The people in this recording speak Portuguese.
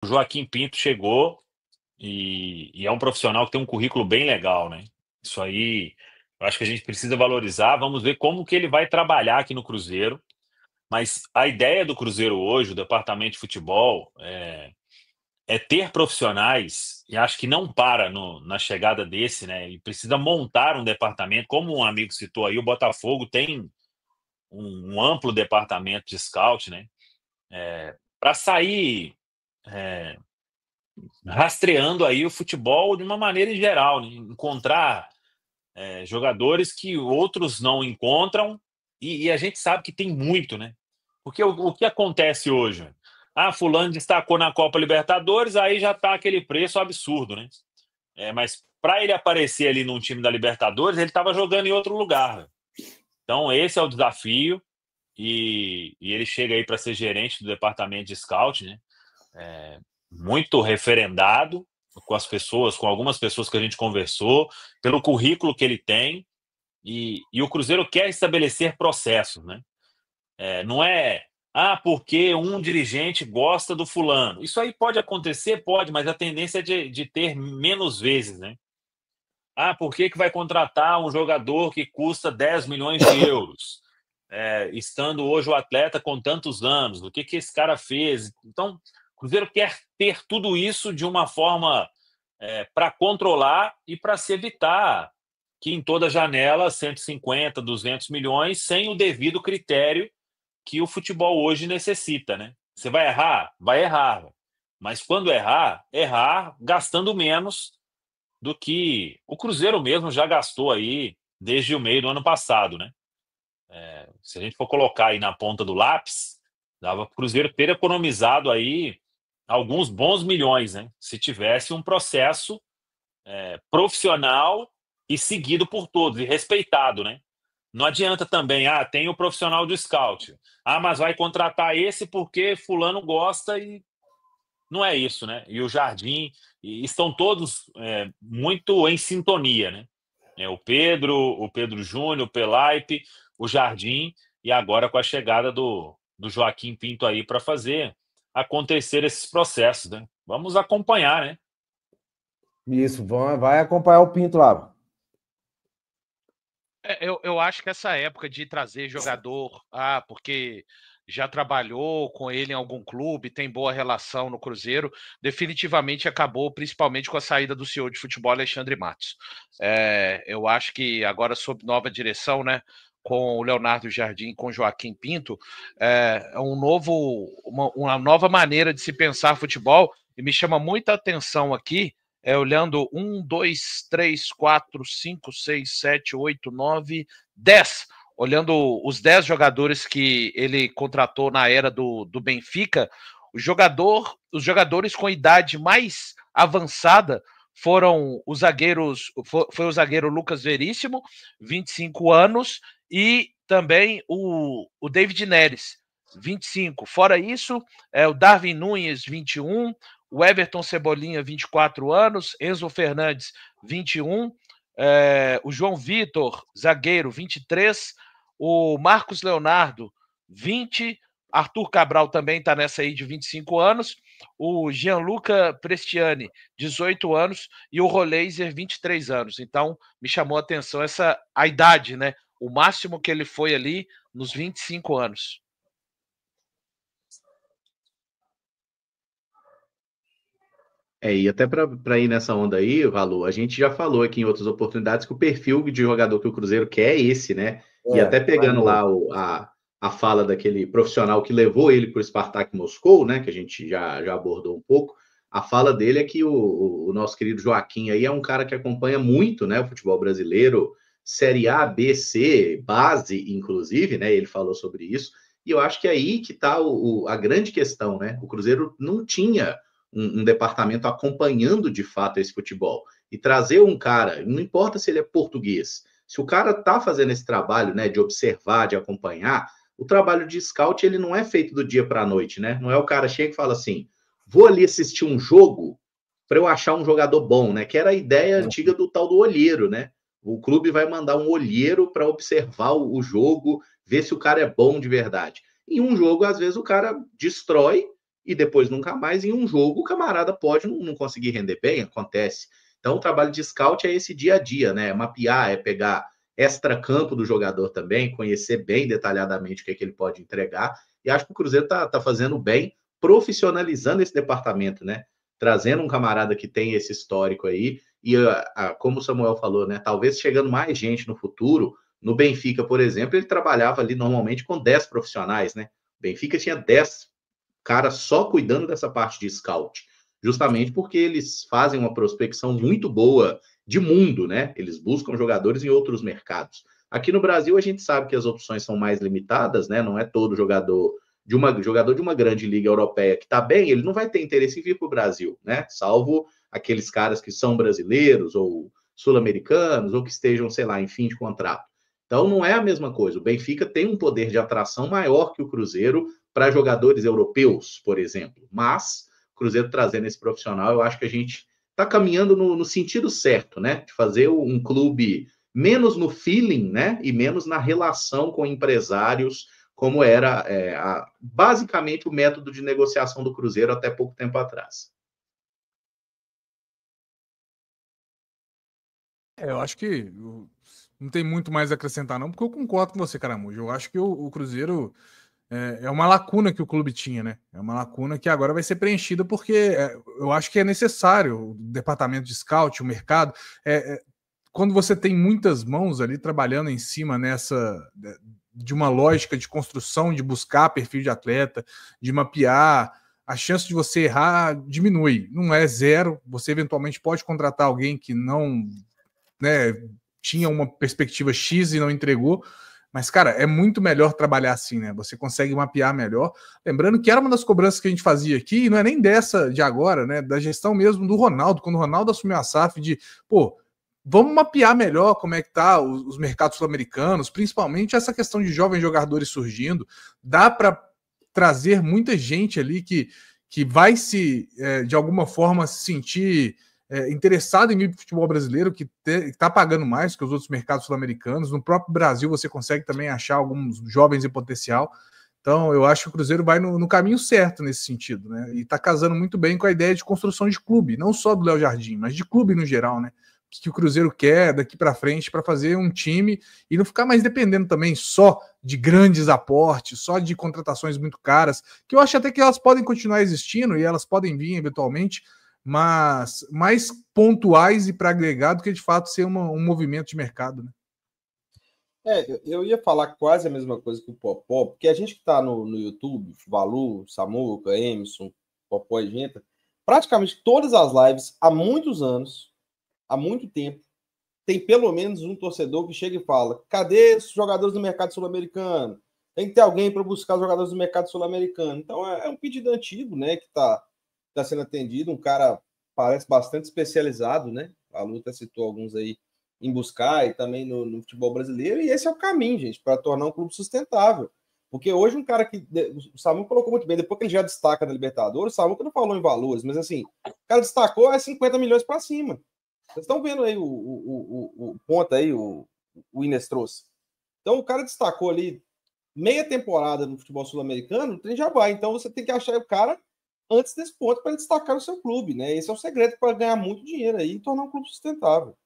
O Joaquim Pinto chegou e é um profissional que tem um currículo bem legal, né? Isso aí, eu acho que a gente precisa valorizar. Vamos ver como que ele vai trabalhar aqui no Cruzeiro. Mas a ideia do Cruzeiro hoje, o departamento de futebol, é ter profissionais, e acho que não para na chegada desse, né? E precisa montar um departamento, como um amigo citou aí, o Botafogo tem um amplo departamento de scout, né? Para sair é, rastreando aí o futebol de uma maneira em geral, né? Encontrar jogadores que outros não encontram, e a gente sabe que tem muito, né? Porque o que acontece hoje? Ah, fulano destacou na Copa Libertadores, aí já tá aquele preço absurdo, né? Mas para ele aparecer ali num time da Libertadores, ele estava jogando em outro lugar. Né? Então esse é o desafio, e ele chega aí para ser gerente do departamento de scout, né? Muito referendado com as pessoas, com algumas pessoas que a gente conversou, pelo currículo que ele tem, e o Cruzeiro quer estabelecer processos, né? Não é, porque um dirigente gosta do fulano. Isso aí pode acontecer, pode, mas a tendência é de ter menos vezes, né? Por que vai contratar um jogador que custa 10 milhões de euros? Estando hoje o atleta com tantos anos, o que esse cara fez? Então, o Cruzeiro quer ter tudo isso de uma forma para controlar e para se evitar que em toda janela 150, 200 milhões, sem o devido critério que o futebol hoje necessita, né? Você vai errar? Vai errar. Mas quando errar gastando menos do que o Cruzeiro mesmo já gastou aí desde o meio do ano passado, né? Se a gente for colocar aí na ponta do lápis, dava para o Cruzeiro ter economizado aí alguns bons milhões, né? Se tivesse um processo profissional e seguido por todos e respeitado, né? Não adianta também, tem o profissional do scout. Mas vai contratar esse porque fulano gosta, e não é isso, né? E o Jardim, e estão todos muito em sintonia, né? O Pedro Júnior, o Pelaipe, o Jardim, e agora com a chegada do Joaquim Pinto aí para fazer acontecer esses processos, né? Vamos acompanhar, né? Isso, vai acompanhar o Pinto lá. Eu acho que essa época de trazer jogador, porque já trabalhou com ele em algum clube, tem boa relação no Cruzeiro, definitivamente acabou, principalmente com a saída do CEO de futebol, Alexandre Matos. Eu acho que agora, sob nova direção, né, com o Leonardo Jardim, com o Joaquim Pinto, uma nova maneira de se pensar futebol, e me chama muita atenção aqui olhando 1, 2, 3, 4, 5, 6, 7, 8, 9, 10. Olhando os 10 jogadores que ele contratou na era do Benfica, os jogadores com idade mais avançada foram os zagueiros, foi o zagueiro Lucas Veríssimo, 25 anos, e também o David Neres, 25. Fora isso, o Darwin Nunes, 21, o Everton Cebolinha, 24 anos, Enzo Fernandes, 21, o João Vitor, zagueiro, 23, o Marcos Leonardo, 20, Arthur Cabral também está nessa aí de 25 anos, o Gianluca Prestiani, 18 anos, e o Roleiser, 23 anos. Então, me chamou a atenção a idade, né? O máximo que ele foi ali nos 25 anos. E até para ir nessa onda aí, Valu, a gente já falou aqui em outras oportunidades que o perfil de jogador que o Cruzeiro quer é esse, né? E até pegando lá a fala daquele profissional que levou ele para o Spartak Moscou, né? Que a gente já abordou um pouco. A fala dele é que o nosso querido Joaquim aí é um cara que acompanha muito, né? O futebol brasileiro, Série A, B, C, base, inclusive, né? Ele falou sobre isso. E eu acho que é aí que está a grande questão, né? O Cruzeiro não tinha um departamento acompanhando de fato esse futebol. E trazer um cara, não importa se ele é português, se o cara está fazendo esse trabalho, né, de observar, de acompanhar, o trabalho de scout ele não é feito do dia para a noite, né? Não é o cara chega e fala assim, vou ali assistir um jogo para eu achar um jogador bom, né? Que era a ideia antiga do tal do olheiro, né? O clube vai mandar um olheiro para observar o jogo, ver se o cara é bom de verdade. Em um jogo, às vezes, o cara destrói e depois nunca mais, em um jogo, o camarada pode não conseguir render bem, acontece. Então, o trabalho de scout é esse dia a dia, né? É mapear, é pegar extra-campo do jogador também, conhecer bem detalhadamente o que, é que ele pode entregar. E acho que o Cruzeiro tá fazendo bem, profissionalizando esse departamento, né? Trazendo um camarada que tem esse histórico aí. E, como o Samuel falou, né? Talvez chegando mais gente no futuro. No Benfica, por exemplo, ele trabalhava ali normalmente com 10 profissionais, né? O Benfica tinha 10 caras só cuidando dessa parte de scout, justamente porque eles fazem uma prospecção muito boa de mundo, né? Eles buscam jogadores em outros mercados. Aqui no Brasil, a gente sabe que as opções são mais limitadas, né? Não é todo jogador de uma grande liga europeia que está bem, ele não vai ter interesse em vir para o Brasil, né? Salvo aqueles caras que são brasileiros ou sul-americanos ou que estejam, sei lá, em fim de contrato. Então, não é a mesma coisa. O Benfica tem um poder de atração maior que o Cruzeiro para jogadores europeus, por exemplo. Mas, o Cruzeiro trazendo esse profissional, eu acho que a gente está caminhando no sentido certo, né? De fazer um clube menos no feeling, né? E menos na relação com empresários, como era basicamente o método de negociação do Cruzeiro até pouco tempo atrás. Eu acho que não tem muito mais a acrescentar, não, porque eu concordo com você, Caramujo. Eu acho que o Cruzeiro é uma lacuna que o clube tinha, né? É uma lacuna que agora vai ser preenchida, porque eu acho que é necessário o departamento de scout, o mercado. Quando você tem muitas mãos ali trabalhando em cima de uma lógica de construção, de buscar perfil de atleta, de mapear, a chance de você errar diminui. Não é zero. Você eventualmente pode contratar alguém que não, né, tinha uma perspectiva X e não entregou, mas, cara, é muito melhor trabalhar assim, né? Você consegue mapear melhor. Lembrando que era uma das cobranças que a gente fazia aqui, e não é nem dessa de agora, né? Da gestão mesmo do Ronaldo, quando o Ronaldo assumiu a SAF, vamos mapear melhor como é que tá os mercados sul-americanos, principalmente essa questão de jovens jogadores surgindo. Dá para trazer muita gente ali que vai de alguma forma, se sentir interessado em vir para o futebol brasileiro, que está pagando mais que os outros mercados sul-americanos. No próprio Brasil você consegue também achar alguns jovens em potencial. Então eu acho que o Cruzeiro vai no caminho certo nesse sentido, né? E está casando muito bem com a ideia de construção de clube, não só do Léo Jardim, mas de clube no geral, né? O que o Cruzeiro quer daqui para frente para fazer um time e não ficar mais dependendo também só de grandes aportes, só de contratações muito caras, que eu acho até que elas podem continuar existindo e elas podem vir eventualmente, mas mais pontuais e para agregar do que de fato ser um movimento de mercado, né? Eu ia falar quase a mesma coisa que o Popó, porque a gente que está no YouTube, Valu, Samuca, Emerson, Popó e Genta, praticamente todas as lives, há muitos anos, há muito tempo, tem pelo menos um torcedor que chega e fala: cadê os jogadores do mercado sul-americano? Tem que ter alguém para buscar os jogadores do mercado sul-americano. Então é um pedido antigo, né, que está sendo atendido. Um cara parece bastante especializado, né? A Luta citou alguns aí em buscar e também no futebol brasileiro. E esse é o caminho, gente, para tornar um clube sustentável. Porque hoje um cara que... O Samuca colocou muito bem, depois que ele já destaca na Libertadores, o Samuca não falou em valores, mas assim, o cara destacou 50 milhões para cima. Vocês estão vendo aí o ponto aí, o Inês trouxe. Então o cara destacou ali meia temporada no futebol sul-americano, o trem já vai. Então você tem que achar o cara antes desse ponto para ele destacar no seu clube, né? Esse é o segredo para ganhar muito dinheiro aí e tornar um clube sustentável.